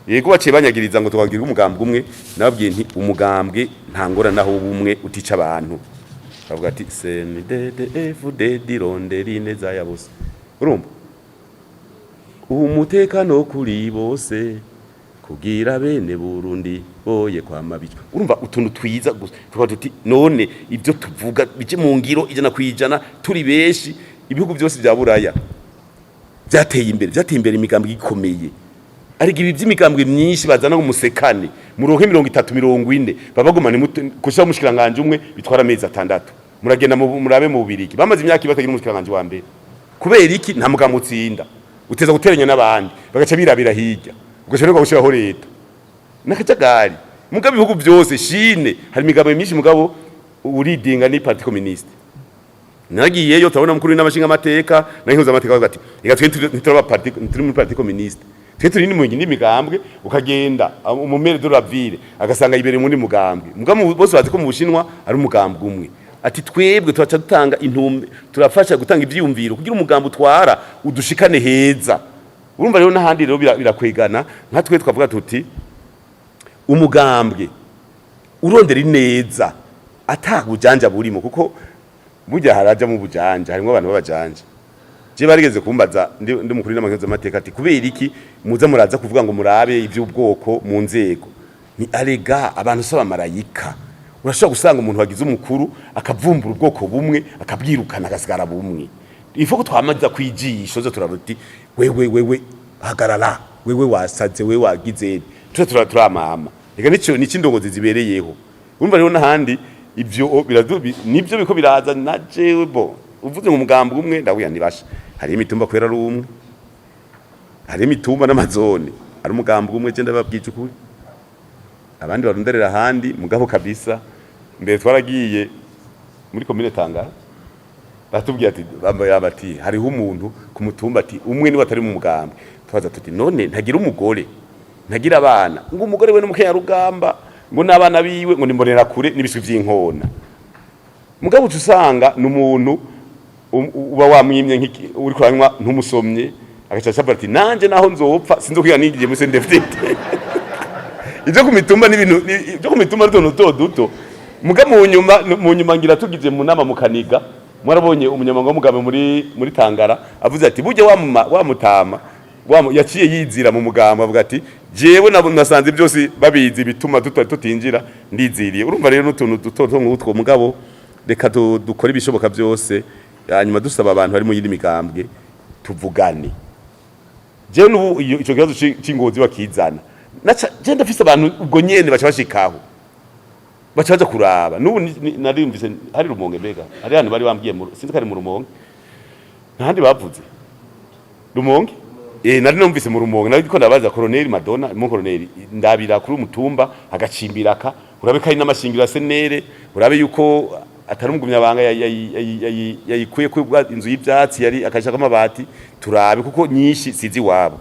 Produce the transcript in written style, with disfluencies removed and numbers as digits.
yego baciye banyagiriza ngo twagira umugambwe umwe nababwiye nti umugambwe ntangora naho ubumwe utica abantu bavuga ati CNDD-FDD rondera ineza ya bose urumva umutekano kuri bose kugira bene Burundi boye kwa mabicwa urumva utuntu twiza gusa tukaba tuti none ibyo tuvuga bije mu ngiro ijana kwijana turi beshi ibihugu byose bya Buraya byateye imbere imigambwe ikomeye ari ibi by'imigambwe myinshi bazana umusekane muronke 30-40 babagumane kusha mushikiranganje umwe bitwara amezi 6 muragenda murabe mu Bubirigi bamaze imyaka ibatagira umushikiranganje wa mbere kubera iki nta mugambwe utsinda uteza guteranya n'abandi bagaca birabira hirya ugashoboka gushiraho leta nakajagari mugabe ibihugu byose shine hari imigambwe myinshi mugabo uridinga ni parti communiste nagiyeyo tabona mukuru n'amashinga amateka nahinza amateka bagati ega twe nturaba parti turi muri parti communiste twe turi ni mu ngindi migambwe ukagenda umumere de la ville agasanga ibere muri mugambwe mugabo bose bazi ko mu Bushinwa ari umugambwe umwe ati twebwe twaca dutanga intumbe turafasha gutanga ivyiyumviro kugira umugambo utwara udushikane heza urumva rero n'ahandi rero birakwegana nka twe twavuga tuti umugambwe urondera neza atagujanja burimo kuko burya haraja mu bujanja harimo abantu babajanja je barigeze kumbaza ndi mukuru n'amakenzo amateka ati kubera iki muza muraza kuvuga ngo murabe ivy'ubwoko mu nzego ni alega abantu saba marayika urashobora gusanga umuntu wagize umukuru akavumbura ubwoko bumwe akabwirukana agasigara bumwe ifo ko twamaza kwijisho zo turaruti wewe hagarara wewe wasaze wewe wagize turamama reka nico ndongozi zibereyeho urumva rero n'ahandi ibyo nibyo biko biraza na jewe bo uvuze ngo umugambo umwe ndabuya nibasha hari imitumba kwera rumwe hari imitumba n'amazone ari umugambo umwe je ndababwije ukuri abandi barunderera handi mugabo kabisa mbere twaragiye muri commune Tangara batubwiye ati bati hariho umuntu ku mutumba ati umwe ni watari mu mugambo twaza tuti none ntagira umugore ntagira abana ngo umugore we n'umukenya rugamba ngo nabana biwe ngo nimbonera kure nibiswi vy'inkona mugabo usanga n'umuntu uba wamwimye nk'iki uri kuranywa ntumusomye agacaca ati nanje naho nzopfa sinzokwiga nigiye muri CNDD-FDD ivyo ku mitumba n'ibintu byo ku mitumba duto mugabo mu nyuma ngira tugize mu nama mu Kaniga mwarabonye umunyamanga w'umugambo muri Tangara avuze ati buje wamutama yaciye yizira mu mugambo avuga ati jewe nasanze byose babizi bituma tutinjira ndiziriye urumva rero n'utuntu duto nk'utwo mugabo reka dukora ibishoboka byose hanyuma dusaba abantu bari mu yindi migambwe tuvugane jewe n'ubu ico kibazo c'ingozi bakizana je ndafise abantu ubwo nyene bashikaho bacaza kuraba n'ubu narimvise hari Rumonge mbega hari hano bari bambwiye sinzi kare mu Rumonge ntahandi bavuze Rumonge nari numvise mu Rumonge nari ko ndabaza Colonel Madonna mu Colonel ndabira kuri umutumba agacimbiraka urabe kari n'amashingiro senere urabe yuko atari umugumya banga yayikuye ku inzu y'ivyatsi yari akashaka amabati turabe kuko nyinshi sizi wabo